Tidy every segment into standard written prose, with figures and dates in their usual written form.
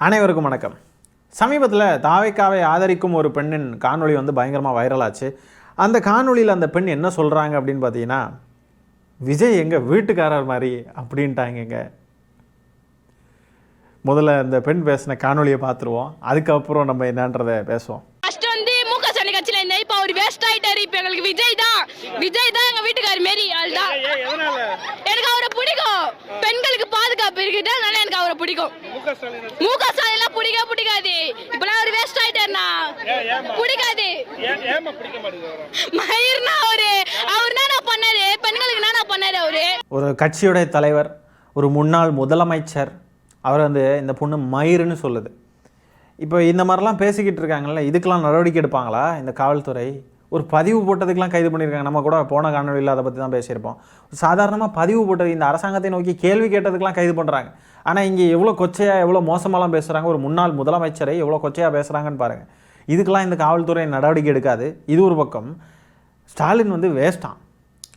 அனைவருக்கும் வணக்கம். சமீபத்தில் தாவேக்காவை ஆதரிக்கும் ஒரு பெண்ணின் காணொளி பயங்கரமாக வைரலாச்சு. அந்த காணொளியில் அந்த பெண் என்ன சொல்கிறாங்க அப்படின்னு பார்த்தீங்கன்னா, விஜய் எங்கள் வீட்டுக்காரர் மாதிரி அப்படின்ட்டாங்க. முதல்ல அந்த பெண் பேசின காணொலியை பார்த்துருவோம், அதுக்கப்புறம் நம்ம என்னன்றதை பேசுவோம். இப்போ அவர் வேஸ்ட் ஆயிட்டாரு. இப்போ எங்களுக்கு விஜய் தான் எங்க வீட்டுக்கார மாரி ஆள் தான். எனக்கு அவரை பிடிக்கும். பெண்களுக்கு பாதுகாப்பு இருக்குது, அதனால எனக்கு அவரை பிடிக்கும். முக ஸ்டாலின் பிடிக்காது. இப்பெல்லாம் அவர் வேஸ்ட் ஆயிட்டாருனா பிடிக்காது. மயிர்னா அவர் என்ன பண்ணாரு, பெண்களுக்கு என்ன பண்ணாரு அவரு? ஒரு கட்சியுடைய தலைவர், ஒரு முன்னாள் முதலமைச்சர், அவர் இந்த பொண்ணு மயிருன்னு சொல்லுது. இப்போ இந்த மாதிரிலாம் பேசிக்கிட்டு இருக்காங்கல்ல, இதுக்கெல்லாம் நடவடிக்கை எடுப்பாங்களா இந்த காவல்துறை? ஒரு பதிவு போட்டதுக்கெலாம் கைது பண்ணியிருக்காங்க. நம்ம கூட போன காணொலியில் அதை பற்றி தான் பேசியிருப்போம். சாதாரணமாக பதிவு போட்டது, இந்த அரசாங்கத்தை நோக்கி கேள்வி கேட்டதுக்கெலாம் கைது பண்ணுறாங்க. ஆனால் இங்கே எவ்வளோ கொச்சையாக எவ்வளோ மோசமாலாம் பேசுகிறாங்க, ஒரு முன்னாள் முதலமைச்சரை எவ்வளோ கொச்சையாக பேசுகிறாங்கன்னு பாருங்கள். இதுக்கெல்லாம் இந்த காவல்துறை நடவடிக்கை எடுக்காது. இது ஒரு பக்கம். ஸ்டாலின் வேஸ்ட்டான்.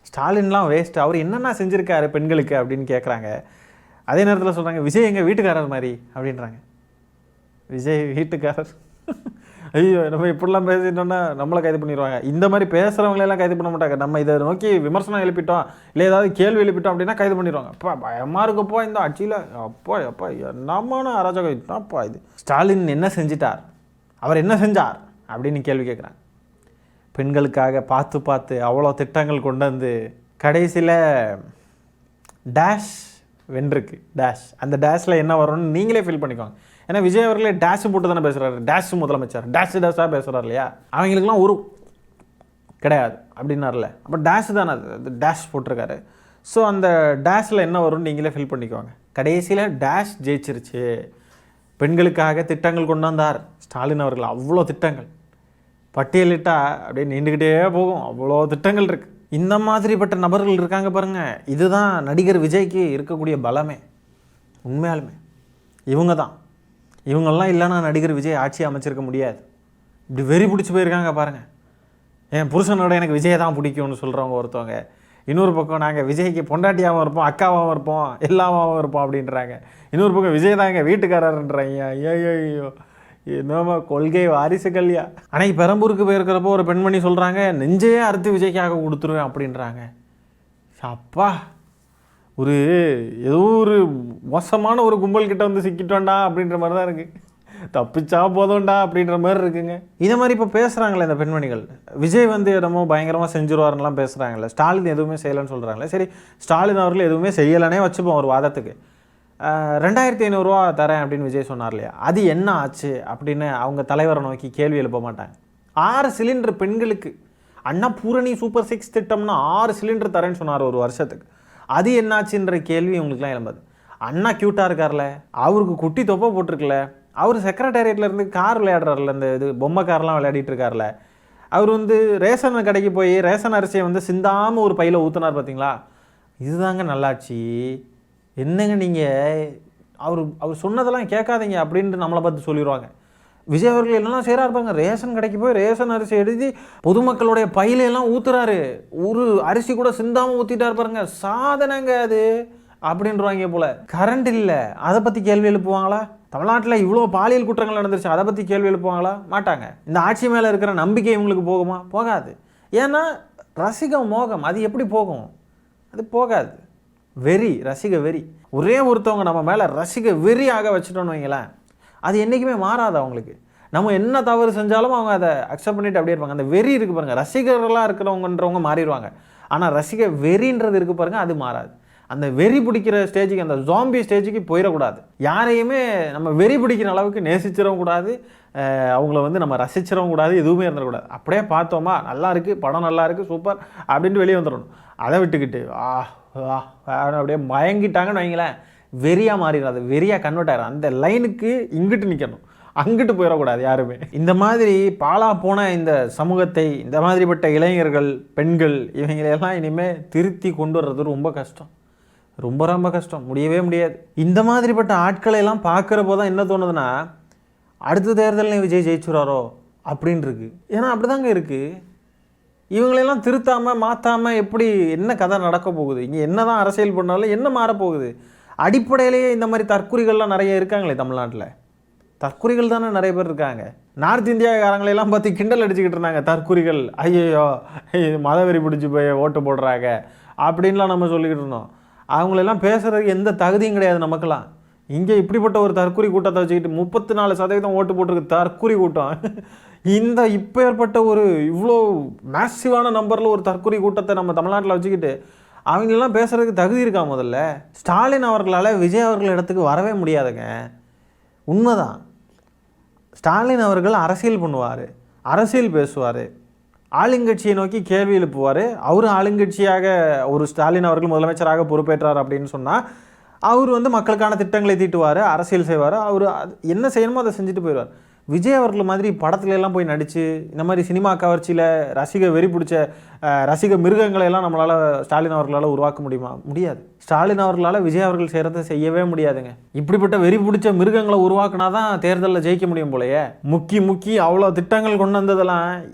ஸ்டாலின்லாம் வேஸ்ட்டு. அவர் என்னென்ன செஞ்சுருக்காரு பெண்களுக்கு அப்படின்னு கேட்குறாங்க. அதே நேரத்தில் சொல்கிறாங்க விஜய் எங்கள் வீட்டுக்காரர் மாதிரி அப்படின்றாங்க. விஜய் வீட்டுக்காரர், ஐயோ நம்ம இப்படிலாம் பேசிட்டோன்னா நம்மளை கைது பண்ணிடுவாங்க. இந்த மாதிரி பேசுகிறவங்களெல்லாம் கைது பண்ண மாட்டாங்க. நம்ம இதை நோக்கி விமர்சனம் எழுப்பிட்டோம், இல்லை ஏதாவது கேள்வி எழுப்பிட்டோம் அப்படின்னா கைது பண்ணிடுவாங்க. அப்பா பயமாக இருக்கப்போ இந்த ஆட்சியில், அப்பா என்னமான அராஜகம் இதுதான்ப்பா இது. ஸ்டாலின் என்ன செஞ்சிட்டார், அவர் என்ன செஞ்சார் அப்படின்னு கேள்வி கேட்குறாங்க. பெண்களுக்காக பார்த்து அவ்வளோ திட்டங்கள் கொண்டு வந்து கடைசியில் டேஷ் வென்றிருக்கு. டேஷ், அந்த டேஷில் என்ன வரும்னு நீங்களே ஃபீல் பண்ணிக்கோங்க. ஏன்னா விஜய் அவர்களே டேஷ் போட்டு தானே பேசுகிறாரு. டேஷ் முதலமைச்சர் டேஷாக பேசுகிறார் இல்லையா? அவங்களுக்குலாம் ஒரு கிடையாது அப்படின்னார்ல, அப்போ டேஷ் தானே, அது டேஷ் போட்டிருக்காரு. ஸோ அந்த டேஷில் என்ன வரும்னு நீங்களே ஃபீல் பண்ணிக்கோங்க. கடைசியில் டேஷ் ஜெயிச்சிருச்சு. பெண்களுக்காக திட்டங்கள் கொண்டு வந்தார் ஸ்டாலின் அவர்கள். அவ்வளோ திட்டங்கள் பட்டியலிட்டால் அப்படியே நீண்டுக்கிட்டே போகும். அவ்வளோ திட்டங்கள் இருக்குது. இந்த மாதிரிப்பட்ட நபர்கள் இருக்காங்க பாருங்கள். இதுதான் நடிகர் விஜய்க்கு இருக்கக்கூடிய பலமே. உண்மையாலுமே இவங்கெல்லாம் இல்லைன்னா நடிகர் விஜய் ஆட்சி அமைச்சிருக்க முடியாது. இப்படி வெறி பிடிச்சி போயிருக்காங்க பாருங்கள். என் புருஷனோட எனக்கு விஜயை தான் பிடிக்கும்னு சொல்கிறவங்க ஒருத்தவங்க. இன்னொரு பக்கம் நாங்கள் விஜய்க்கு பொண்டாட்டியாகவும் இருப்போம், அக்காவாகவும் இருப்போம், எல்லாமாகவும் இருப்போம் அப்படின்றாங்க. இன்னொரு பக்கம் விஜய் தான் எங்கள் வீட்டுக்காரர்ன்றாங்க. ஐயோ என்னமா கொள்கை வாரிசுகள்யா. அன்னைக்கு பெரம்பூருக்கு போயிருக்கிறப்போ ஒரு பெண்மணி சொல்கிறாங்க, நெஞ்சையே அறுத்து விஜய்க்காக கொடுத்துருவேன் அப்படின்றாங்க. அப்பா, ஏதோ ஒரு மோசமான ஒரு கும்பல் கிட்ட சிக்கிட்டோண்டா அப்படின்ற மாதிரி தான் இருக்குது. தப்பிச்சா போதோண்டா அப்படின்ற மாதிரி இருக்குங்க. இதை மாதிரி இப்போ பேசுகிறாங்களே இந்த பெண்மணிகள். விஜய் என்னமோ பயங்கரமாக செஞ்சுருவாருன்னெலாம் பேசுகிறாங்களே. ஸ்டாலின் எதுவுமே செய்யலைன்னு சொல்கிறாங்களே. சரி, ஸ்டாலின் அவர்கள் எதுவுமே செய்யலைன்னே வச்சுப்போம் ஒரு வாதத்துக்கு. 2500 ரூபா தரேன் அப்படின்னு விஜய் சொன்னார் இல்லையா, அது என்ன ஆச்சு அப்படின்னு அவங்க தலைவரை நோக்கி கேள்வி எழுப்ப மாட்டாங்க. 6 சிலிண்டர் பெண்களுக்கு அண்ணா பூரணி சூப்பர் 6 திட்டம்னா 6 சிலிண்டர் தரேன்னு சொன்னார் ஒரு வருஷத்துக்கு. அது என்னாச்சுன்ற கேள்வி உங்களுக்குலாம் எழும்பது. அண்ணா க்யூட்டாக இருக்கார்ல, அவருக்கு குட்டி தொப்பை போட்டிருக்குல்ல, அவர் செக்ரட்டேரியட்லேருந்து கார் விளையாடுறாருல, இந்த பொம்மை கார்லாம் விளையாடிட்டு இருக்கார்ல, அவர் ரேஷன் கடைக்கு போய் ரேஷன் அரிசியை சிந்தாமல் ஒரு பையில் ஊற்றினார் பார்த்தீங்களா, இதுதாங்க நல்லாச்சு. என்னங்க நீங்கள் அவர் சொன்னதெல்லாம் கேட்காதீங்க அப்படின்ட்டு நம்மளை பார்த்து சொல்லிடுவாங்க. விஜய் அவர்கள் என்னெல்லாம் செய்கிறா இருப்பாங்க. ரேஷன் கடைக்கு போய் ரேஷன் அரிசி எழுதி பொதுமக்களுடைய பையிலெல்லாம் ஊற்றுறாரு. ஒரு அரிசி கூட சிந்தாமல் ஊற்றிட்டார் பாருங்க. சாதனைங்க அது அப்படின்றவாங்க போல். கரண்ட் இல்லை, அதை பற்றி கேள்வி எழுப்புவாங்களா? தமிழ்நாட்டில் இவ்வளோ பாலியல் குற்றங்கள் நடந்துருச்சு, அதை பற்றி கேள்வி எழுப்புவாங்களா? மாட்டாங்க. இந்த ஆட்சி மேலே இருக்கிற நம்பிக்கை இவங்களுக்கு போகுமா? போகாது. ஏன்னா ரசிக மோகம் அது எப்படி போகும்? அது போகாது. வெறி, ரசிக வெறி. ஒரே ஒருத்தவங்க நம்ம மேலே ரசிக வெறி ஆக வச்சுட்டோன்னு வைங்களேன், அது என்றைக்குமே மாறாது அவங்களுக்கு. நம்ம என்ன தவறு செஞ்சாலும் அவங்க அதை அக்செப்ட் பண்ணிட்டு அப்படியே இருப்பாங்க. அந்த வெறி இருக்குது பாருங்கள், ரசிகர்களாக இருக்கிறவங்கன்றவங்க மாறிடுவாங்க. ஆனால் ரசிக வெறின்றது இருக்குது பாருங்கள், அது மாறாது. அந்த வெறி பிடிக்கிற ஸ்டேஜுக்கு, அந்த ஜாம்பி ஸ்டேஜுக்கு போயிடக்கூடாது. யாரையுமே நம்ம வெறி பிடிக்கிற அளவுக்கு நேசிச்சிடவும் கூடாது, அவங்கள நம்ம ரசிச்சிடவும் கூடாது, எதுவுமே இருந்துடக்கூடாது. அப்படியே பார்த்தோமா நல்லா இருக்குது, படம் நல்லா இருக்குது, சூப்பர் அப்படின்ட்டு வெளியே வந்துடணும். அதை விட்டுக்கிட்டு அப்படியே மயங்கிட்டாங்கன்னு வைங்களேன், வெறியாக மாறிடாது, வெறியாக கன்வெர்ட் ஆகிடும். அந்த லைனுக்கு இங்கிட்டு நிற்கணும், அங்கிட்டு போயிடக்கூடாது யாருமே. இந்த மாதிரி பாலா போன இந்த சமூகத்தை, இந்த மாதிரிப்பட்ட இளைஞர்கள், பெண்கள், இவங்களையெல்லாம் இனிமேல் திருத்தி கொண்டு வர்றது ரொம்ப கஷ்டம். ரொம்ப கஷ்டம், முடியவே முடியாது. இந்த மாதிரிப்பட்ட ஆட்களை எல்லாம் பார்க்குறப்போ தான் என்ன தோணுதுன்னா, அடுத்த தேர்தலில் விஜய் ஜெயிச்சுறாரோ அப்படின்னு இருக்குது. ஏன்னா அப்படிதாங்க இருக்குது. இவங்களெல்லாம் திருத்தாமல் மாற்றாமல் எப்படி என்ன கதை நடக்க போகுது? இங்கே என்ன தான் அரசியல் பண்ணாலும் என்ன மாறப்போகுது? அடிப்படையிலேயே இந்த மாதிரி தற்குறிகள்லாம் நிறைய இருக்காங்களே தமிழ்நாட்டில். தற்குறிகள் தானே நிறைய பேர் இருக்காங்க. நார்த் இந்தியாக்காரங்களெல்லாம் பார்த்து கிண்டல் அடிச்சுக்கிட்டு இருந்தாங்க, தற்குறிகள், ஐயோ மதவெறி பிடிச்சி போய் ஓட்டு போடுறாங்க அப்படின்லாம் நம்ம சொல்லிக்கிட்டு இருந்தோம். அவங்களெல்லாம் பேசுகிறதுக்கு எந்த தகுதியும் கிடையாது நமக்கெல்லாம். இங்கே இப்படிப்பட்ட ஒரு தற்குறி கூட்டத்தை வச்சுக்கிட்டு 34% ஓட்டு போட்டிருக்கு தற்குறி கூட்டம். இந்த இப்போ ஏற்பட்ட ஒரு இவ்வளோ மேசிவான நம்பரில் ஒரு தற்குறி கூட்டத்தை நம்ம தமிழ்நாட்டில் வச்சுக்கிட்டு அவங்களெல்லாம் பேசுகிறதுக்கு தகுதி இருக்கா? முதல்ல ஸ்டாலின் அவர்களால் விஜய் அவர்கள் இடத்துக்கு வரவே முடியாதுங்க. உண்மைதான். ஸ்டாலின் அவர்கள் அரசியல் பண்ணுவார், அரசியல் பேசுவார், ஆளுங்கட்சியை நோக்கி கேள்வி எழுப்புவார். அவர் ஆளுங்கட்சியாக ஒரு ஸ்டாலின் அவர்கள் முதலமைச்சராக பொறுப்பேற்றார் அப்படின்னு சொன்னால் அவர் வந்து மக்களுக்கான திட்டங்களை தீட்டுவார், அரசியல் செய்வார். அவர் என்ன செய்யணுமோ அதை செஞ்சுட்டு போயிடுவார். விஜய் அவர்கள் மாதிரி படத்துல எல்லாம் போய் நடித்து இந்த மாதிரி சினிமா கவர்ச்சியில் ரசிக வெறி பிடிச்ச ரசிக மிருகங்களையெல்லாம் நம்மளால் ஸ்டாலின் அவர்களால் உருவாக்க முடியுமா? முடியாது. ஸ்டாலின் அவர்களால் விஜய் அவர்கள் செய்கிறத செய்யவே முடியாதுங்க. இப்படிப்பட்ட வெறி பிடிச்ச மிருகங்களை உருவாக்குனா தான் தேர்தலில் ஜெயிக்க முடியும் போலையே. முக்கி அவ்வளோ திட்டங்கள் கொண்டு வந்ததெல்லாம்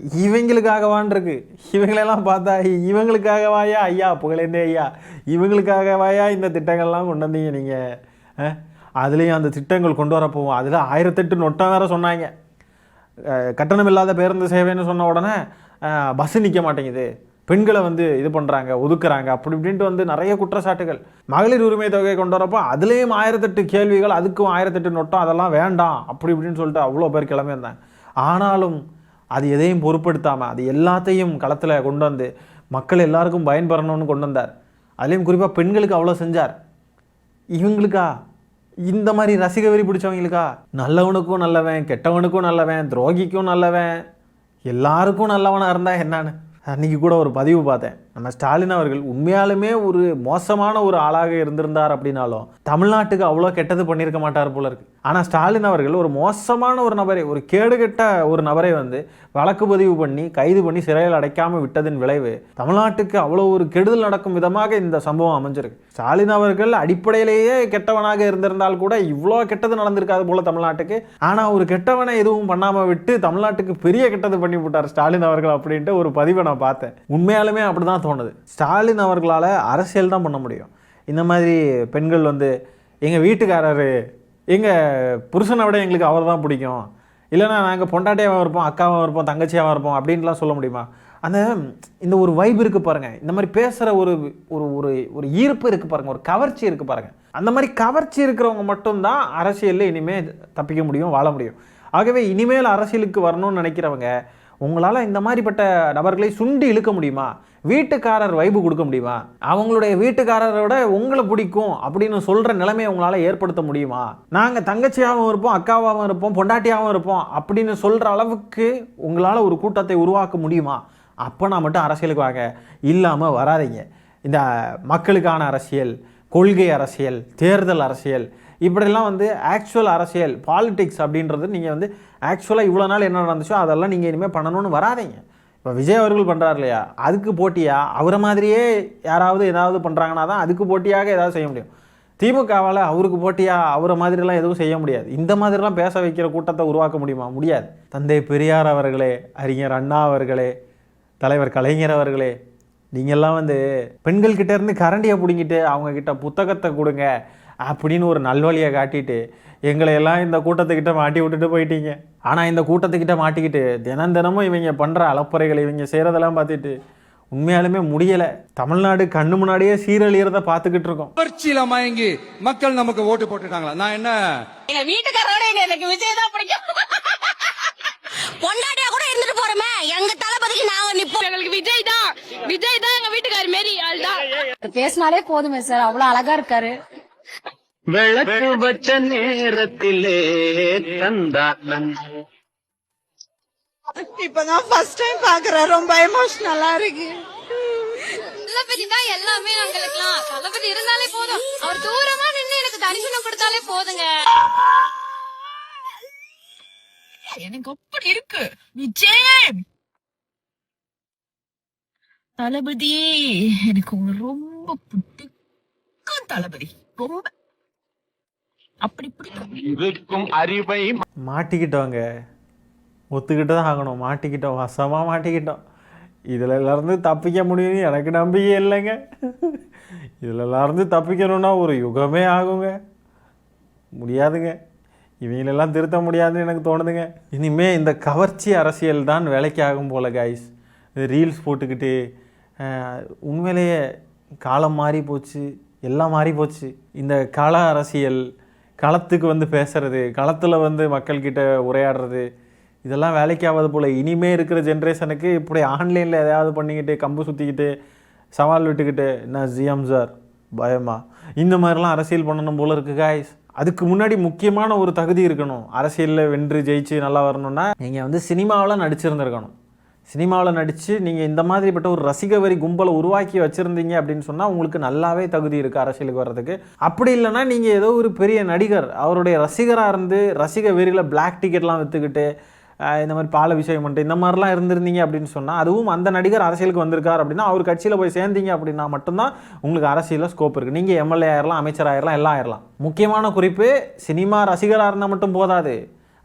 இவங்களுக்காகவான் இருக்கு. இவங்களெல்லாம் பார்த்தா இவங்களுக்காகவாயா ஐயா புகழேந்தே ஐயா, இவங்களுக்காகவாயா இந்த திட்டங்கள்லாம் கொண்டு வந்தீங்க நீங்கள்? அதுலேயும் அந்த திட்டங்கள் கொண்டு வரப்போவோம், அதில் 1008 நொட்டம் வேறு சொன்னாங்க. கட்டணம் இல்லாத பேருந்து சேவைன்னு சொன்ன உடனே பஸ்ஸு நிற்க மாட்டேங்குது, பெண்களை வந்து இது பண்ணுறாங்க, ஒதுக்குறாங்க, அப்படி இப்படின்ட்டு வந்து நிறைய குற்றச்சாட்டுகள். மகளிர் உரிமை தொகை கொண்டு வரப்போ அதுலேயும் 1008 கேள்விகள், அதுக்கும் 1008 நொட்டம், அதெல்லாம் வேண்டாம் அப்படி இப்படின்னு சொல்லிட்டு அவ்வளோ பேர் கிளம்பி இருந்தாங்க. ஆனாலும் அது எதையும் பொருட்படுத்தாமல் அது எல்லாத்தையும் களத்தில் கொண்டு வந்து மக்கள் எல்லாருக்கும் பயன்பெறணும்னு கொண்டு வந்தார். அதுலேயும் குறிப்பாக பெண்களுக்கு அவ்வளோ செஞ்சார். இவங்களுக்கா? இந்த மாதிரி ரசிக வெறி பிடிச்சவங்களுக்கா? நல்லவனுக்கும் நல்லவன், கெட்டவனுக்கும் நல்லவன், துரோகிக்கும் நல்லவன், எல்லாருக்கும் நல்லவனாக இருந்தால் என்னான்னு அன்றைக்கி கூட ஒரு பதிவு பார்த்தேன். நம்ம ஸ்டாலின் அவர்கள் உண்மையாலுமே ஒரு மோசமான ஒரு ஆளாக இருந்திருந்தார் அப்படின்னாலும் தமிழ்நாட்டுக்கு அவ்வளோ கெட்டது பண்ணியிருக்க மாட்டார் போல இருக்கு. ஆனால் ஸ்டாலின் அவர்கள் ஒரு மோசமான ஒரு நபரை, ஒரு கேடுகெட்ட ஒரு நபரை வந்து வழக்கு பதிவு பண்ணி கைது பண்ணி சிறையில் அடைக்காமல் விட்டதின் விளைவு தமிழ்நாட்டுக்கு அவ்வளோ ஒரு கெடுதல் நடக்கும் விதமாக இந்த சம்பவம் அமைஞ்சிருக்கு. ஸ்டாலின் அவர்கள் அடிப்படையிலேயே கெட்டவனாக இருந்திருந்தால் கூட இவ்வளோ கெட்டது நடந்திருக்காது போல தமிழ்நாட்டுக்கு. ஆனால் ஒரு கெட்டவனை எதுவும் பண்ணாமல் விட்டு தமிழ்நாட்டுக்கு பெரிய கெட்டது பண்ணி விட்டார் ஸ்டாலின் அவர்கள் அப்படின்ட்டு ஒரு பதிவை நான் பார்த்தேன். உண்மையாலுமே அப்படி தான் தோணுது. ஸ்டாலின் அவர்களால் அரசியல் தான் பண்ண முடியும். இந்த மாதிரி பெண்கள் வந்து எங்கள் வீட்டுக்காரர், எங்கள் புருஷனை விட எங்களுக்கு அவர் தான் பிடிக்கும், இல்லைனா நாங்கள் பொண்டாட்டியாகவும் இருப்போம், அக்காவும் இருப்போம், தங்கச்சியாகவும் இருப்போம் அப்படின்லாம் சொல்ல முடியுமா? அந்த இந்த ஒரு வைப் இருக்குது பாருங்கள், இந்த மாதிரி பேசுகிற ஒரு ஒரு ஒரு ஈர்ப்பு இருக்குது பாருங்கள், ஒரு கவர்ச்சி இருக்குது பாருங்கள். அந்த மாதிரி கவர்ச்சி இருக்கிறவங்க மட்டும்தான் அரசியலில் இனிமேல் தப்பிக்க முடியும், வாழ முடியும். ஆகவே இனிமேல் அரசியலுக்கு வரணும்னு நினைக்கிறவங்க உங்களால் இந்த மாதிரிப்பட்ட நபர்களை சுண்டி இழுக்க முடியுமா? வீட்டுக்காரர் வைப்பு கொடுக்க முடியுமா? அவங்களுடைய வீட்டுக்காரரோட உங்களை பிடிக்கும் அப்படின்னு சொல்கிற நிலைமையை உங்களால் ஏற்படுத்த முடியுமா? நாங்கள் தங்கச்சியாகவும் இருப்போம், அக்காவாகவும் இருப்போம், பொண்டாட்டியாகவும் இருப்போம் அப்படின்னு சொல்கிற அளவுக்கு உங்களால் ஒரு கூட்டத்தை உருவாக்க முடியுமா? அப்போ நான் மட்டும் அரசியலுக்கு வாங்க, இல்லாமல் வராதிங்க. இந்த மக்களுக்கான அரசியல், கொள்கை அரசியல், தேர்தல் அரசியல், இப்படிலாம் வந்து ஆக்சுவல் அரசியல், பாலிடிக்ஸ் அப்படின்றது நீங்கள் வந்து ஆக்சுவலாக இவ்வளோ நாள் என்ன நடந்துச்சோ அதெல்லாம் நீங்கள் இனிமேல் பண்ணணும்னு வராதிங்க. இப்போ விஜய் அவர்கள் பண்ணுறாரு இல்லையா, அதுக்கு போட்டியாக அவரை மாதிரியே யாராவது ஏதாவது பண்ணுறாங்கன்னா தான் அதுக்கு போட்டியாக ஏதாவது செய்ய முடியும். திமுகவால் அவருக்கு போட்டியாக அவரை மாதிரிலாம் எதுவும் செய்ய முடியாது. இந்த மாதிரிலாம் பேச வைக்கிற கூட்டத்தை உருவாக்க முடியுமா? முடியாது. தந்தை பெரியார் அவர்களே, அறிஞர் அண்ணா அவர்களே, தலைவர் கலைஞர் அவர்களே, நீங்கள்லாம் வந்து பெண்கள்கிட்ட இருந்து கரண்டியை பிடிங்கிட்டு அவங்கக்கிட்ட புத்தகத்தை கொடுங்க அப்படின்னு ஒரு நல்வழியை காட்டிட்டு எங்களையெல்லாம் இந்த கூட்டத்துக்கிட்ட மாட்டி விட்டுட்டு போயிட்டீங்க. ஆனால் இந்த கூட்டத்துக்கிட்ட மாட்டிக்கிட்டு தினமும் இவங்க பண்ணுற அலப்பறைகளை, இவங்க செய்கிறதெல்லாம் பார்த்துட்டு உண்மையாலுமே முடியலை. தமிழ்நாடு கண்ணு முன்னாடியே சீரழியறத பார்த்துக்கிட்டு இருக்கோம். புரட்சியில மயங்கி மக்கள் நமக்கு ஓட்டு போட்டுட்டாங்களா? நான் என்ன, எங்க வீட்டுக்காரோட எனக்கு விஜய் தான் பிடிக்கும். பொண்டாட்டியா கூட இருந்துட்டு போறோமே, எங்க தளபதிக்கு நாங்க நிப்போம். எங்களுக்கு விஜய் தான் எங்க வீட்டுக்காரர் மாரி ஆள் தான். பேசினாலே போதுமே சார், அவ்வளவு அழகா இருக்காரு. விளக்கு வச்ச நேரத்திலே தந்தான். இப்பதான் ஃபர்ஸ்ட் டைம் பாக்குறேன், ரொம்ப எமோஷனலா இருக்கு. தளபதி தான் எல்லாமே எங்களுக்குலாம். தளபதி இருந்தாலே போதும், அவர் தூரமா நின்று எனக்கு தரிசனம் கொடுத்தாலே போதுங்க. எனக்கு அப்படி இருக்கு விஜய் தளபதி, எனக்கு உங்க ரொம்ப பிடிக்கும் தளபதி, ரொம்ப அப்படி பிடிக்கும். இருக்கும் அறிவை மாட்டிக்கிட்டோங்க, ஒத்துக்கிட்டு தான் ஆகணும். மாட்டிக்கிட்டோம், வசமாக மாட்டிக்கிட்டோம். இதிலருந்து தப்பிக்க முடியும்னு எனக்கு நம்பிக்கை இல்லைங்க. இதிலருந்து தப்பிக்கணும்னா ஒரு யுகமே ஆகுங்க, முடியாதுங்க. இவங்களெல்லாம் திருத்த முடியாதுன்னு எனக்கு தோணுதுங்க. இனிமே இந்த கவர்ச்சி அரசியல் தான் வேலைக்கு ஆகும் போல கைஸ். இது ரீல்ஸ் போட்டுக்கிட்டு உண்மையிலேயே காலம் மாறி போச்சு, எல்லாம் மாறி போச்சு. இந்த கள அரசியல், களத்துக்கு வந்து பேசுறது, களத்தில் வந்து மக்கள்கிட்ட உரையாடுறது, இதெல்லாம் வேலைக்கு ஆகாது போல். இனிமே இருக்கிற ஜென்ரேஷனுக்கு இப்படி ஆன்லைனில் எதையாவது பண்ணிக்கிட்டு கம்பு சுற்றிக்கிட்டு சவால் விட்டுக்கிட்டு என்ன ஜிஎம் சார் பயமா இந்த மாதிரிலாம் அரசியல் பண்ணணும் போல் இருக்குது காய்ஸ். அதுக்கு முன்னாடி முக்கியமான ஒரு தகுதி இருக்கணும். அரசியலில் வென்று ஜெயிச்சு நல்லா வரணும்னா நீங்கள் வந்து சினிமாவில் நடிச்சிருந்துருக்கணும். சினிமாவில் நடித்து நீங்கள் இந்த மாதிரிப்பட்ட ஒரு ரசிக வரி கும்பலை உருவாக்கி வச்சுருந்தீங்க அப்படின்னு சொன்னால் உங்களுக்கு நல்லாவே தகுதி இருக்குது அரசியலுக்கு வர்றதுக்கு. அப்படி இல்லைன்னா நீங்கள் ஏதோ ஒரு பெரிய நடிகர், அவருடைய ரசிகராக இருந்து ரசிக வெறியில் பிளாக் டிக்கெட்லாம் விற்றுக்கிட்டு இந்த மாதிரி பால விஷயம் பண்ணிட்டு இந்த மாதிரிலாம் இருந்திருந்தீங்க அப்படின்னு சொன்னால், அதுவும் அந்த நடிகர் அரசியலுக்கு வந்திருக்கார் அப்படின்னா அவர் கட்சியில் போய் சேர்ந்தீங்க அப்படின்னா மட்டும்தான் உங்களுக்கு அரசியலில் ஸ்கோப் இருக்குது. நீங்கள் எம்எல்ஏ ஆயிரலாம், அமைச்சர் ஆயிரலாம், எல்லாம் ஆயிரலாம். முக்கியமான குறிப்பு, சினிமா ரசிகராக இருந்தால் மட்டும் போதாது,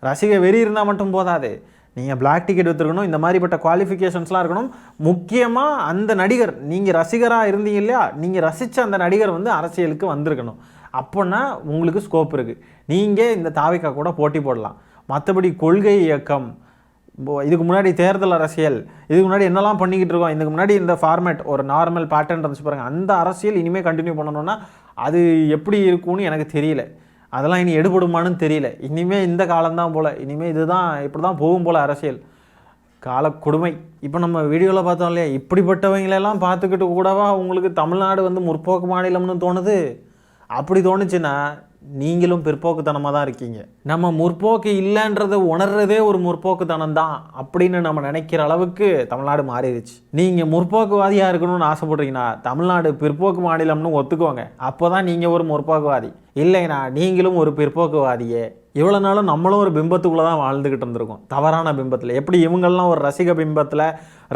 ரசிக வெறி இருந்தால் மட்டும் போதாது, நீங்கள் பிளாக் டிக்கெட் விற்றுருக்கணும். இந்த மாதிரிப்பட்ட குவாலிஃபிகேஷன்ஸ்லாம் இருக்கணும். முக்கியமாக அந்த நடிகர், நீங்கள் ரசிகராக இருந்தீங்க இல்லையா, நீங்கள் ரசித்த அந்த நடிகர் வந்து அரசியலுக்கு வந்திருக்கணும். அப்போன்னா உங்களுக்கு ஸ்கோப் இருக்குது. நீங்கள் இந்த தாவிக்கா கூட போட்டி போடலாம். மற்றபடி கொள்கை இயக்கம், இதுக்கு முன்னாடி தேர்தல் அரசியல், இதுக்கு முன்னாடி என்னெல்லாம் பண்ணிக்கிட்டு இருக்கோம், இதுக்கு முன்னாடி இந்த ஃபார்மேட் ஒரு நார்மல் பேட்டர்ன் இருந்துச்சு பாருங்கள், அந்த அரசியல் இனிமேல் கண்டினியூ பண்ணணும்னா அது எப்படி இருக்கும்னு எனக்கு தெரியல. அதெல்லாம் இனி எடுபடுமான்னு தெரியல. இனிமேல் இந்த காலம்தான் போல், இனிமேல் இதுதான் இப்படி தான் போகும் போல் அரசியல். கால கொடுமை. இப்போ நம்ம வீடியோவில் பார்த்தோம் இல்லையா, இப்படிப்பட்டவங்களெல்லாம் பார்த்துக்கிட்டு கூடவா உங்களுக்கு தமிழ்நாடு வந்து முற்போக்கு மாநிலம்னு தோணுது? அப்படி தோணுச்சுன்னா நீங்களும் பிற்போக்குத்தனமாக தான் இருக்கீங்க. நம்ம முற்போக்கு இல்லைன்றதை உணர்றதே ஒரு முற்போக்குத்தனம் தான் அப்படின்னு நம்ம நினைக்கிற அளவுக்கு தமிழ்நாடு மாறிடுச்சு. நீங்கள் முற்போக்குவாதியாக இருக்கணும்னு ஆசைப்படுறீங்கன்னா தமிழ்நாடு பிற்போக்கு மாநிலம்னு ஒத்துக்கோங்க. அப்போ தான் நீங்கள் ஒரு முற்போக்குவாதி. இல்லைன்னா நீங்களும் ஒரு பிற்போக்குவாதியே. இவ்வளோ நாளும் நம்மளும் ஒரு பிம்பத்துக்குள்ளே தான் வாழ்ந்துக்கிட்டு இருந்திருக்கோம், தவறான பிம்பத்தில். எப்படி இவங்கள்லாம் ஒரு ரசிக பிம்பத்தில்,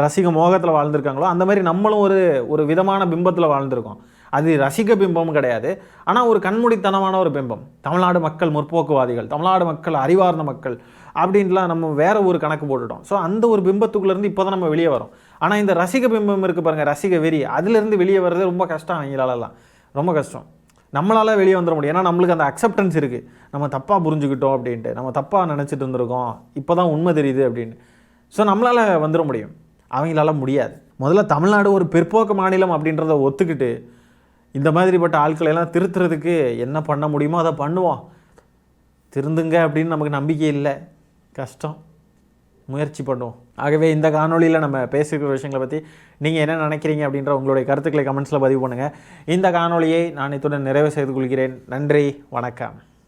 ரசிக மோகத்தில் வாழ்ந்துருக்காங்களோ அந்த மாதிரி நம்மளும் ஒரு விதமான பிம்பத்தில் வாழ்ந்துருக்கோம். அது ரசிக பிம்பம் கிடையாது, ஆனால் ஒரு கண்மூடித்தனமான ஒரு பிம்பம். தமிழ்நாடு மக்கள் முற்போக்குவாதிகள், தமிழ்நாடு மக்கள் அறிவார்ந்த மக்கள் அப்படின்ட்டுலாம் நம்ம வேற ஒரு கணக்கு போட்டுட்டோம். ஸோ அந்த ஒரு பிம்பத்துக்குள்ளேருந்து இப்போ தான் நம்ம வெளியே வரோம். ஆனால் இந்த ரசிக பிம்பம் இருக்குது பாருங்கள், ரசிக வெறி, அதுலேருந்து வெளியே வர்றது ரொம்ப கஷ்டம். அவங்களாலலாம் ரொம்ப கஷ்டம். நம்மளால் வெளியே வந்துட முடியும். ஏன்னா நம்மளுக்கு அந்த அக்செப்டன்ஸ் இருக்குது. நம்ம தப்பாக புரிஞ்சுக்கிட்டோம் அப்படின்ட்டு, நம்ம தப்பாக நினச்சிட்டு இருந்திருக்கோம், இப்போ தான் உண்மை தெரியுது அப்படின்னு. ஸோ நம்மளால் வந்துட முடியும், அவங்களால முடியாது. முதல்ல தமிழ்நாடு ஒரு பிற்போக்கு மாநிலம் அப்படின்றத ஒத்துக்கிட்டு இந்த மாதிரிப்பட்ட ஆட்களை எல்லாம் திருத்துறதுக்கு என்ன பண்ண முடியுமோ அதை பண்ணுவோம். திருந்துங்க அப்படின்னு நமக்கு நம்பிக்கை இல்லை, கஷ்டம், முயற்சி பண்ணுவோம். ஆகவே இந்த காணொலியில் நம்ம பேசிக்கிற விஷயங்களை பற்றி நீங்கள் என்ன நினைக்கிறீங்க அப்படின்ற உங்களுடைய கருத்துக்களை கமெண்ட்ஸில் பதிவு பண்ணுங்கள். இந்த காணொலியை நான் இத்துடன் நிறைவு செய்து கொள்கிறேன். நன்றி, வணக்கம்.